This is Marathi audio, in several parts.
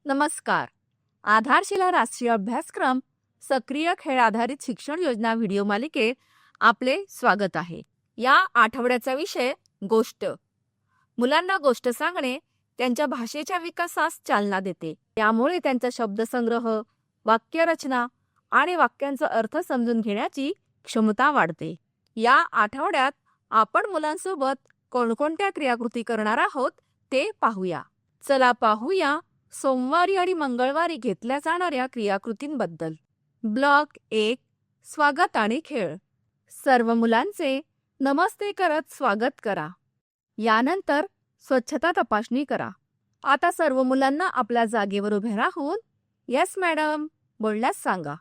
नमस्कार. आधारशिला राष्ट्रीय अभ्यासक्रम सक्रिय खेळ आधारित शिक्षण योजना व्हिडिओ मालिकेत आपले स्वागत आहे. या आठवड्याचा विषय गोष्ट. मुलांना गोष्ट सांगणे त्यांच्या भाषेच्या विकासास चालना देते. यामुळे त्यांचा शब्दसंग्रह, वाक्यरचना आणि वाक्यांचा अर्थ समजून घेण्याची क्षमता वाढते. या आठवड्यात आपण मुलांसोबत कोणकोणत्या क्रियाकृती करणार आहोत ते पाहूया. चला पाहूया सोमवारी आणि मंगळवारी घेतल्या जाणाऱ्या क्रियाकृतींबद्दल. ब्लॉक 1. स्वागत आणि खेळ. सर्व मुलांचे नमस्ते करत स्वागत करा. यानंतर स्वच्छता तपासणी करा. आता सर्व मुलांना आपल्या जागेवर उभे राहून येस मॅडम बोलण्यास सांगा.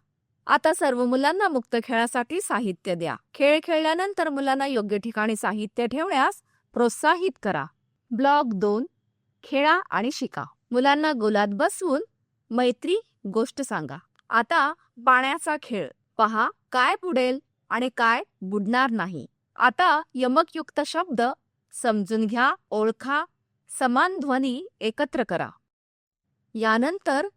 आता सर्व मुलांना मुक्त खेळासाठी साहित्य द्या. खेळ खेळल्यानंतर मुलांना योग्य ठिकाणी साहित्य ठेवण्यास प्रोत्साहित करा. ब्लॉक 2. खेळा आणि शिका. मुलांना गोलात बसवून मैत्री गोष्ट सांगा. आता पाण्याचा खेळ. पहा काय बुडेल आणि काय बुडणार नाही. आता यमकयुक्त शब्द समजून घ्या, ओळखा, समान ध्वनी एकत्र करा. यानंतर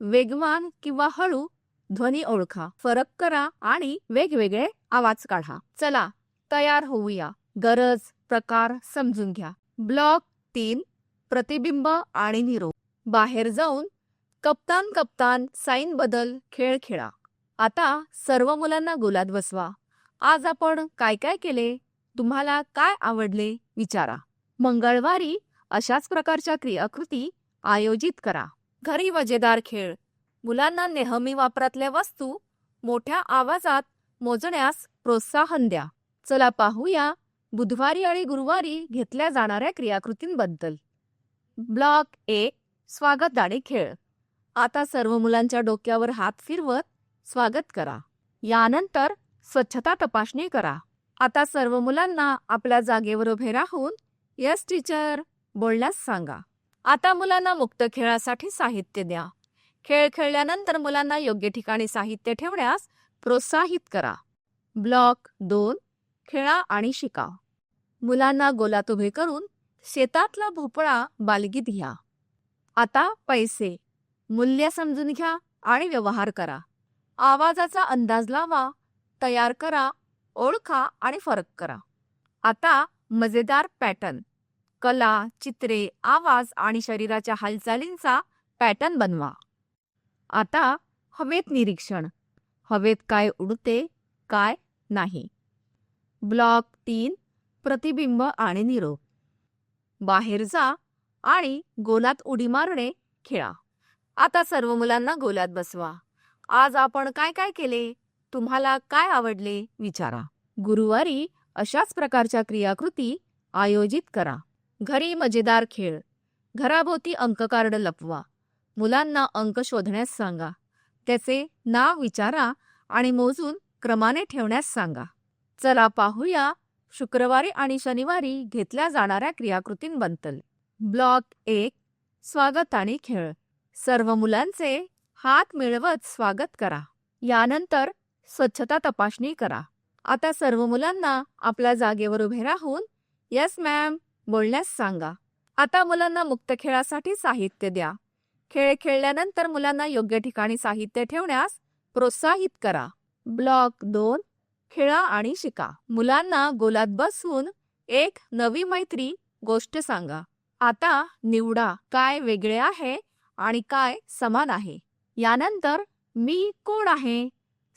वेगवान किंवा हळू ध्वनी ओळखा, फरक करा आणि वेगवेगळे आवाज काढा. चला तयार होऊया. गरज, प्रकार समजून घ्या. ब्लॉक 3. प्रतिबिंब आणि निरोप. बाहेर जाऊन कप्तान कप्तान साइन बदल खेळ खेळा. आता सर्व मुलांना गोलात बसवा. आज आपण काय काय केले, तुम्हाला काय आवडले विचारा. मंगळवारी अशाच प्रकारच्या क्रियाकृती आयोजित करा. घरी मजेदार खेळ. मुलांना नेहमी वापरातल्या वस्तू मोठ्या आवाजात मोजण्यास प्रोत्साहन द्या. चला पाहूया बुधवारी आणि गुरुवारी घेतल्या जाणाऱ्या क्रियाकृतींबद्दल. ब्लॉक 1. स्वागत आणि खेळ. आता सर्व मुलांच्या डोक्यावर हात फिरवत स्वागत करा. यानंतर स्वच्छता तपासणी करा. आता सर्व मुलांना आपल्या जागेवर उभे राहून येस टीचर बोलण्यास सांगा. आता मुलांना मुक्त खेळासाठी साहित्य द्या. खेळ खेळल्यानंतर मुलांना योग्य ठिकाणी साहित्य ठेवण्यास प्रोत्साहित करा. ब्लॉक 2. खेळा आणि शिका. मुलांना गोलात उभे करून शेतातला भोपळा बालगीत घ्या. आता पैसे. मूल्य समजून घ्या आणि व्यवहार करा. आवाजाचा अंदाज लावा, तयार करा, ओळखा आणि फरक करा. आता मजेदार पॅटर्न. कला, चित्रे, आवाज आणि शरीराच्या हालचालींचा पॅटर्न बनवा. आता हवेत निरीक्षण. हवेत काय उडते, काय नाही. ब्लॉक 3. प्रतिबिंब आणि निरोप. बाहेर जा आणि गोलात उडी मारणे खेळा. आता सर्व मुलांना गोलात बसवा. आज आपण काय काय केले, तुम्हाला काय आवडले विचारा. गुरुवारी अशाच प्रकारच्या क्रियाकृती आयोजित करा. घरी मजेदार खेळ. घराभोवती अंक कार्ड लपवा. मुलांना अंक शोधण्यास सांगा. त्याचे नाव विचारा आणि मोजून क्रमाने ठेवण्यास सांगा. चला पाहूया शुक्रवारी आणि शनिवारी घेतल्या जाणाऱ्या क्रियाकृतींबद्दल. ब्लॉक 1. स्वागत आणि खेळ. सर्व मुलांचे हात मिळवत स्वागत करा. यानंतर स्वच्छता तपासणी करा. आता सर्व मुलांना आपल्या जागेवर उभे राहून येस मॅम बोलण्यास सांगा. आता मुलांना मुक्त खेळासाठी साहित्य द्या. खेळ खेळल्यानंतर मुलांना योग्य ठिकाणी साहित्य ठेवण्यास प्रोत्साहित करा. ब्लॉक 2. खेळा आणि शिका. मुलांना गोलात बसवून एक नवी मैत्री गोष्ट सांगा. आता निवडा काय वेगळे आहे आणि काय समान आहे. यानंतर मी कोण आहे,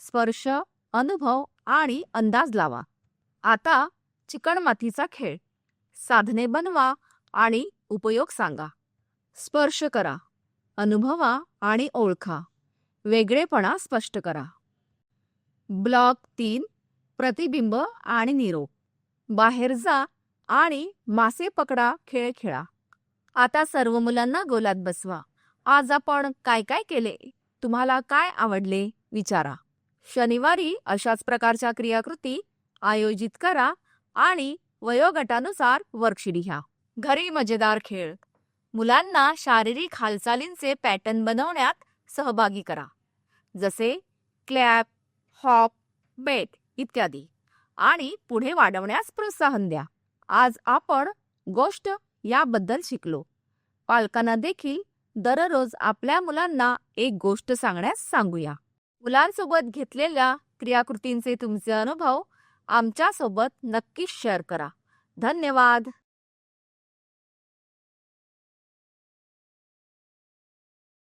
स्पर्श, अनुभव आणि अंदाज लावा. आता चिकणमातीचा खेळ. साधने बनवा आणि उपयोग सांगा. स्पर्श करा, अनुभवा आणि ओळखा. वेगळेपणा स्पष्ट करा. ब्लॉक 3. प्रतिबिंब आणि निरोप. बाहेर जा आणि मासे पकडा खेळ खेळा. आता सर्व मुलांना गोलात बसवा. आज आपण काय काय केले, तुम्हाला काय आवडले विचारा. शनिवारी अशाच प्रकारच्या क्रियाकृती आयोजित करा आणि वयोगटानुसार वर्कशीट घ्या. घरी मजेदार खेळ. मुलांना शारीरिक हालचालींचे पॅटर्न बनवण्यात सहभागी करा, जसे क्लॅप, हॉप, बेट इत्यादी, आणि पुढे वाढवण्यास प्रोत्साहन द्या. आज आपण गोष्ट याबद्दल शिकलो. पालकांना देखील दररोज आपल्या मुलांना एक गोष्ट सांगण्यास सांगूया. मुलांसोबत घेतलेल्या क्रियाकृतींचे तुमचे अनुभव आमच्यासोबत नक्कीच शेअर करा. धन्यवाद.